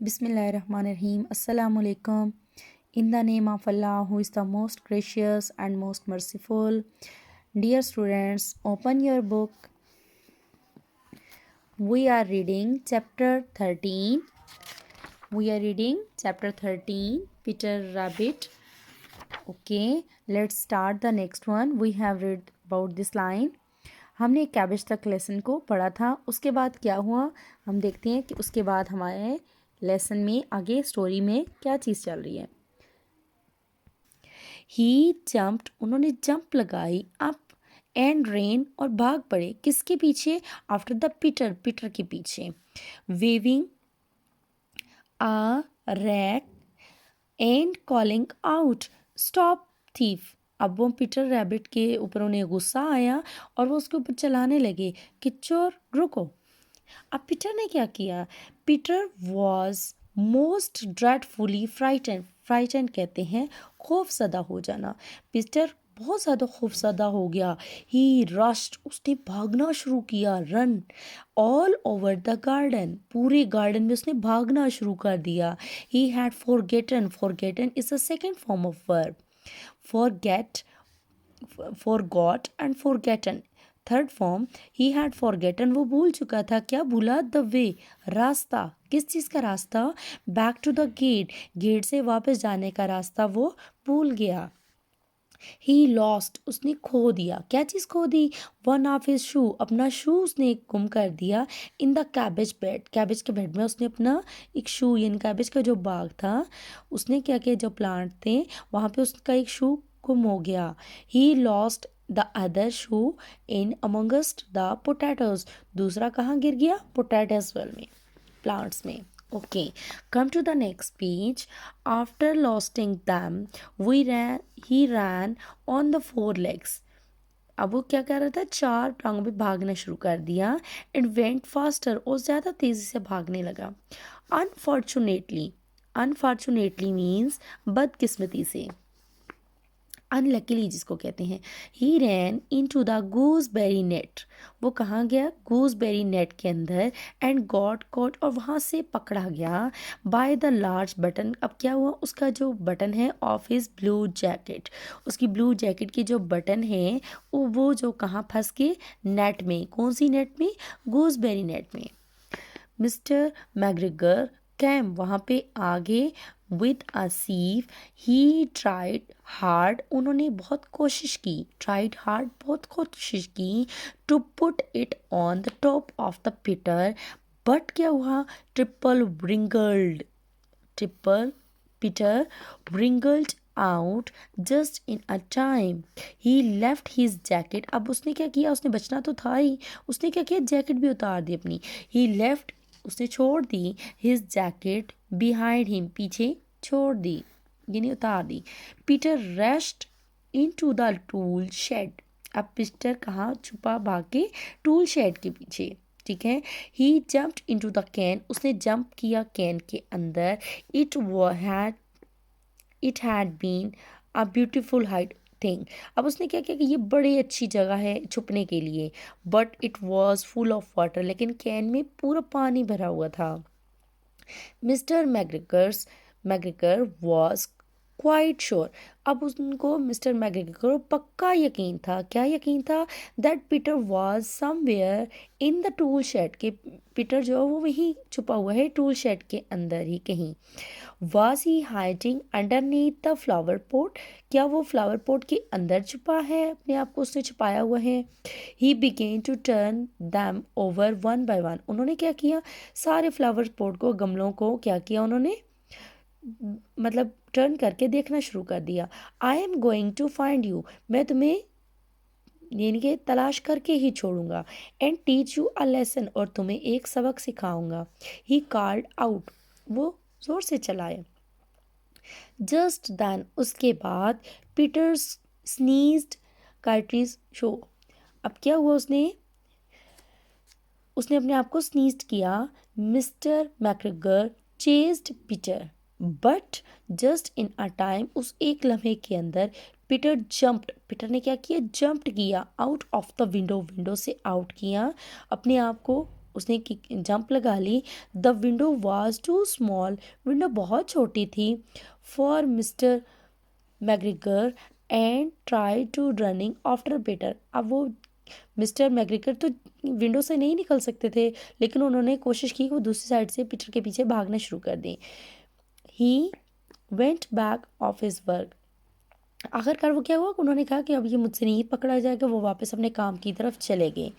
Bismillahirrahmanirrahim. Assalamu alaikum. In the name of Allah, who is the most gracious and most merciful. Dear students, open your book. We are reading chapter 13. Peter Rabbit. Okay, let's start the next one. We have read about this line. हमने cabbage तक lesson को पढ़ा था. उसके बाद क्या हुआ हम देखते हैं कि उसके बाद हमारे लेसन में आगे स्टोरी में क्या चीज़ चल रही है. ही जम्प्ड, उन्होंने जंप लगाई. अप एंड रेन, और भाग पड़े. किसके पीछे? आफ्टर द पीटर के पीछे. Waving a rake and calling out stop thief. अब वो पीटर रैबिट के ऊपर उन्हें गुस्सा आया और वो उसके ऊपर चलाने लगे कि चोर रुको. अब पीटर ने क्या किया? Peter was most dreadfully frightened कहते हैं खौफजदा हो जाना. पीटर बहुत ज़्यादा खौफजदा हो गया. ही रश्ड, उसने भागना शुरू किया. Run all over the garden, पूरे गार्डन में उसने भागना शुरू कर दिया. He had forgotten is a second form of verb. Forgot and forgotten third form. He had forgotten, वो भूल चुका था. क्या भूला? द वे, रास्ता. किस चीज़ का रास्ता? बैक टू द गेट से वापस जाने का रास्ता वो भूल गया. ही लॉस्ट, उसने खो दिया. क्या चीज़ खो दी? वन ऑफ हिज शू, अपना शू उसने गुम कर दिया. इन द कैबेज के बेड में उसने अपना एक शू, यानी कैबेज का जो बाग था उसने क्या किया, जो प्लांट थे वहाँ पे उसका एक शू गुम हो गया. He lost the other shoe in amongst the potatoes. दूसरा कहाँ गिर गया? पोटैटोज वेल में, प्लांट्स में. Okay, come to the next page. After losing them, he ran on the four legs. अब वो क्या कर रहा था? चार टांगों पे भागना शुरू कर दिया. It went faster, और ज़्यादा तेज़ी से भागने लगा. Unfortunately means बदकिस्मती से, अनलकीली जिसको कहते हैं. ही रैन इन टू द गूसबेरी नेट, वो कहाँ गया? गूसबेरी नेट के अंदर. एंड गॉट कॉट, और वहाँ से पकड़ा गया. बाय द लार्ज बटन, अब क्या हुआ? उसका जो बटन है ऑफ हिज ब्लू जैकेट, उसकी ब्लू जैकेट की जो बटन है वो जो कहाँ फंस के? नेट में. कौन सी नेट में? गूसबेरी नेट में. मिस्टर मैग्रेगर कैम, वहाँ पे आगे. With a sieve, he tried hard, उन्होंने बहुत कोशिश की. ट्राइड हार्ड, बहुत कोशिश की. To put it on the top of the Peter, but क्या हुआ? Peter wrinkled out just in a time. He left his jacket. अब उसने क्या किया? उसने बचना तो था ही. उसने क्या किया? जैकेट भी उतार दी अपनी. He left, उसने छोड़ दी. His jacket behind him, पीछे छोड़ दी, यानी उतार दी. Peter rushed into the tool shed. अब पीटर कहाँ छुपा? भाग के टूल शेड के पीछे. ठीक है. He jumped into the can, उसने जंप किया कैन के अंदर. It had been a beautiful hide thing. अब उसने क्या किया कि ये बड़ी अच्छी जगह है छुपने के लिए. But it was full of water, लेकिन कैन में पूरा पानी भरा हुआ था. Mister McGregor was quite sure. अब उनको मिस्टर मैग्रेगर को पक्का यकीन था. क्या यकीन था? That Peter was somewhere in the tool shed, के पीटर जो है वो वहीं छुपा हुआ है टूल शेड के अंदर ही कहीं. Was he hiding underneath the flower pot, क्या वो फ्लावर पॉट के अंदर छुपा है? अपने आप को उसने छुपाया हुआ है. He began to turn them over one by one, उन्होंने क्या किया? सारे फ्लावर पॉट को, गमलों को क्या किया उन्होंने? मतलब टर्न करके देखना शुरू कर दिया. I am going to find you, मैं तुम्हें यानी कि तलाश करके ही छोड़ूंगा. And teach you a lesson, और तुम्हें एक सबक सिखाऊंगा. ही कॉल्ड आउट, वो जोर से चलाए. जस्ट देन, उसके बाद पीटर स्नीज्ड कार्ट्रीज शो. अब क्या हुआ? उसने अपने आप को स्नीज्ड किया. Mister McGregor chased Peter, but just in a time, उस एक लम्हे के अंदर. पीटर ने क्या किया? जंप्ड किया. आउट ऑफ द विंडो से आउट किया, अपने आप को उसने जंप लगा ली। The window was too small, window बहुत छोटी थी for mister McGregor and try to running after Peter. अब वो मिस्टर मैग्रिगर तो विंडो से नहीं निकल सकते थे, लेकिन उन्होंने कोशिश की कि वो दूसरी साइड से पीटर के पीछे भागना शुरू कर दें। He went back of his work. आखिरकार वो क्या हुआ कि उन्होंने कहा कि अब ये मुझसे नहीं पकड़ा जाएगा, वो वापस अपने काम की तरफ चले गए।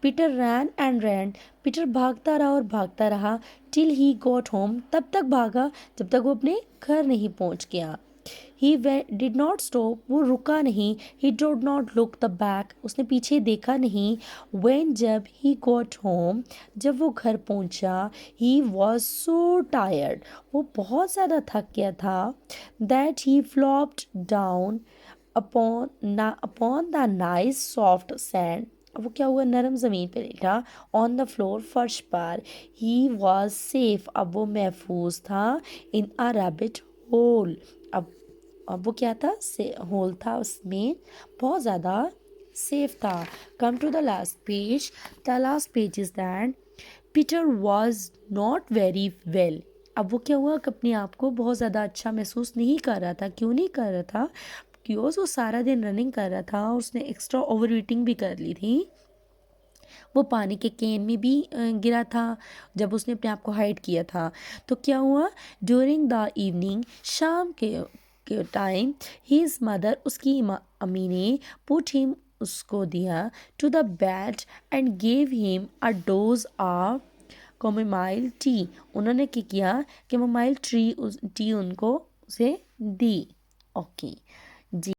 Peter ran and ran, Peter भागता रहा और भागता रहा टिल ही गॉट होम, तब तक भागा जब तक वो अपने घर नहीं पहुंच गया। ही डिड नॉट स्टॉप, वो रुका नहीं। He did not look the back, उसने पीछे देखा नहीं। व्हेन, जब ही गॉट होम, जब वो घर पहुंचा, ही वॉज सो टायर्ड, वो बहुत ज़्यादा थक गया था। That he flopped down upon the nice soft sand, अब वो क्या हुआ, नरम ज़मीन पे लेटा। ऑन द फ्लोर, फर्श पर। ही वॉज सेफ, अब वो महफूज था। इन अ रैबिट होल, अब वो क्या था, से होल था, उसमें बहुत ज़्यादा सेफ था। Come to the last page. The last page is that Peter was not very well. अब वो क्या हुआ कि अपने आप को बहुत ज़्यादा अच्छा महसूस नहीं कर रहा था। क्यों नहीं कर रहा था? बिकॉज वो सारा दिन रनिंग कर रहा था और उसने एक्स्ट्रा ओवर ईटिंग भी कर ली थी। वो पानी के कैन में भी गिरा था जब उसने अपने आप को हाइड किया था। तो क्या हुआ, ड्यूरिंग द इवनिंग, शाम के टाइम, हिज मदर, उसकी अम्मी ने पुट हिम, उसको दिया, to the bed and gave him a dose of camomile tea. उन्होंने क्या किया, कैमोमाइल टी उनको उसे दी। ओके जी।